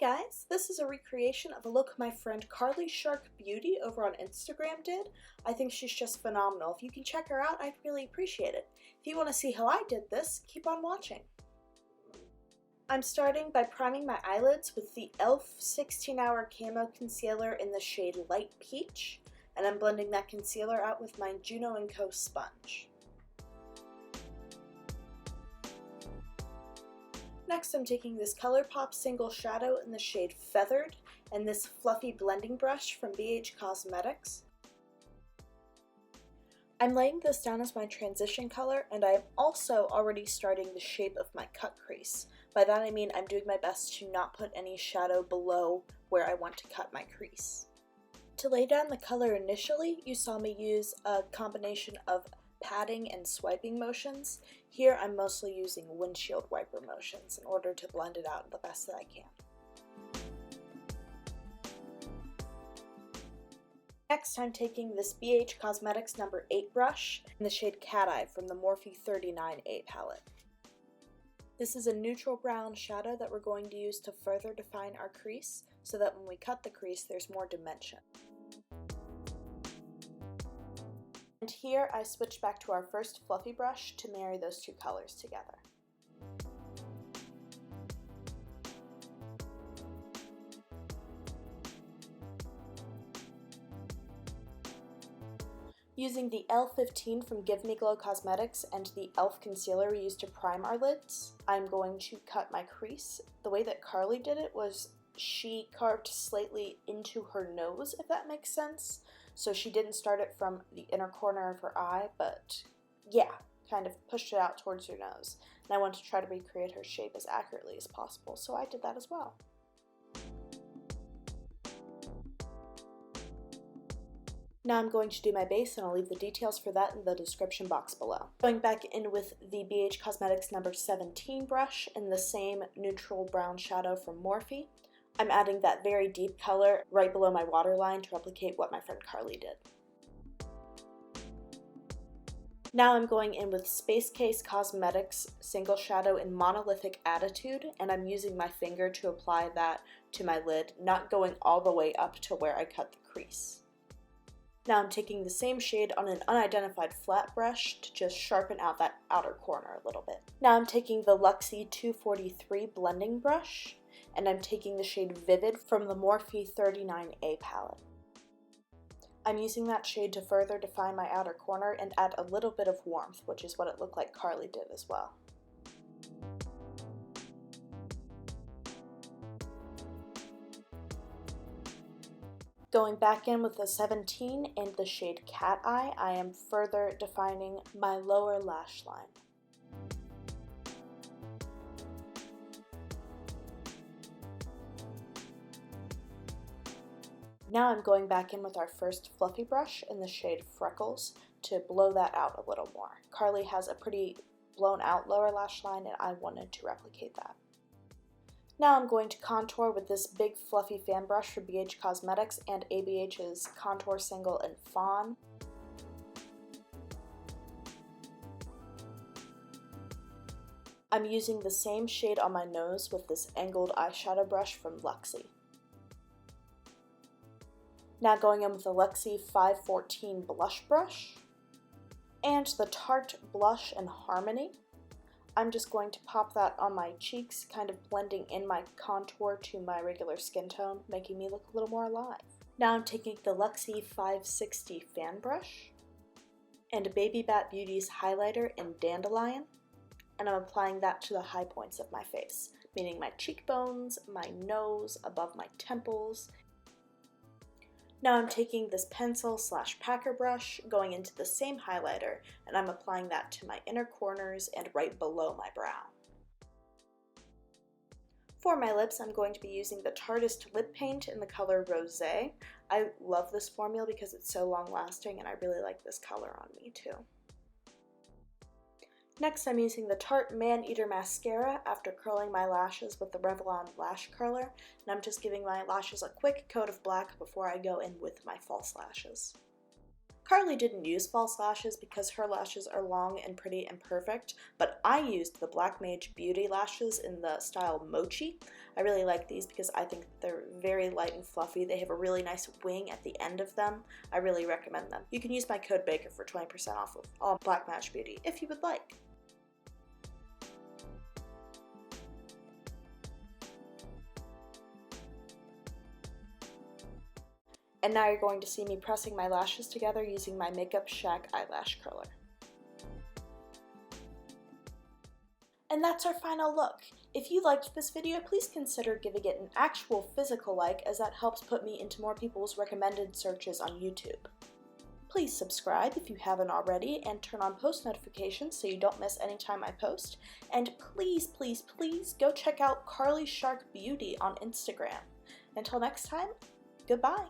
guys, this is a recreation of a look my friend Carly Shark Beauty over on Instagram did. I think she's just phenomenal. If you can check her out, I'd really appreciate it. If you want to see how I did this, keep on watching. I'm starting by priming my eyelids with the e.l.f. 16-Hour Camo Concealer in the shade Light Peach, and I'm blending that concealer out with my Juno & Co. sponge. Next, I'm taking this Colourpop Single Shadow in the shade Feathered and this fluffy blending brush from BH Cosmetics. I'm laying this down as my transition color, and I am also already starting the shape of my cut crease. By that I mean I'm doing my best to not put any shadow below where I want to cut my crease. To lay down the color initially, you saw me use a combination of patting and swiping motions. Here I'm mostly using windshield wiper motions in order to blend it out the best that I can. Next, I'm taking this BH Cosmetics No. 8 brush in the shade Cat Eye from the Morphe 39A palette. This is a neutral brown shadow that we're going to use to further define our crease so that when we cut the crease there's more dimension. And here I switch back to our first fluffy brush to marry those two colors together. Using the L15 from Give Me Glow Cosmetics and the e.l.f. concealer we used to prime our lids, I'm going to cut my crease. The way that Carly did it was she carved slightly into her nose, if that makes sense. So she didn't start it from the inner corner of her eye, but yeah, kind of pushed it out towards her nose. And I wanted to try to recreate her shape as accurately as possible, so I did that as well. Now I'm going to do my base, and I'll leave the details for that in the description box below. Going back in with the BH Cosmetics No. 17 brush in the same neutral brown shadow from Morphe, I'm adding that very deep color right below my waterline to replicate what my friend Carly did. Now I'm going in with Space Case Cosmetics Single Shadow in Monolithic Attitude, and I'm using my finger to apply that to my lid, not going all the way up to where I cut the crease. Now I'm taking the same shade on an unidentified flat brush to just sharpen out that outer corner a little bit. Now I'm taking the Luxie 243 blending brush, and I'm taking the shade Vivid from the Morphe 39A palette. I'm using that shade to further define my outer corner and add a little bit of warmth, which is what it looked like Carly did as well. Going back in with the 17 and the shade Cat Eye, I am further defining my lower lash line. Now I'm going back in with our first fluffy brush in the shade Freckles to blow that out a little more. Carly has a pretty blown out lower lash line, and I wanted to replicate that. Now I'm going to contour with this big fluffy fan brush from BH Cosmetics and ABH's Contour Single in Fawn. I'm using the same shade on my nose with this angled eyeshadow brush from Luxie. Now going in with the Luxie 514 blush brush and the Tarte blush in Harmony. I'm just going to pop that on my cheeks, kind of blending in my contour to my regular skin tone, making me look a little more alive. Now I'm taking the Luxie 560 fan brush and Baby Bat Beauty's highlighter in Dandelion, and I'm applying that to the high points of my face, meaning my cheekbones, my nose, above my temples. Now I'm taking this pencil / packer brush, going into the same highlighter, and I'm applying that to my inner corners and right below my brow. For my lips, I'm going to be using the Tarte lip paint in the color Rosè. I love this formula because it's so long lasting, and I really like this color on me too. Next, I'm using the Tarte Maneater mascara after curling my lashes with the Revlon lash curler, and I'm just giving my lashes a quick coat of black before I go in with my false lashes. Carly didn't use false lashes because her lashes are long and pretty and perfect, but I used the Black Mage Beauty lashes in the style Mochi. I really like these because I think they're very light and fluffy. They have a really nice wing at the end of them. I really recommend them. You can use my code BAKER for 20% off of all Black Mage Beauty if you would like. And now you're going to see me pressing my lashes together using my Makeup Shack eyelash curler. And that's our final look. If you liked this video, please consider giving it an actual physical like, as that helps put me into more people's recommended searches on YouTube. Please subscribe if you haven't already, and turn on post notifications so you don't miss any time I post. And please, please, please go check out Carly Shark Beauty on Instagram. Until next time, goodbye.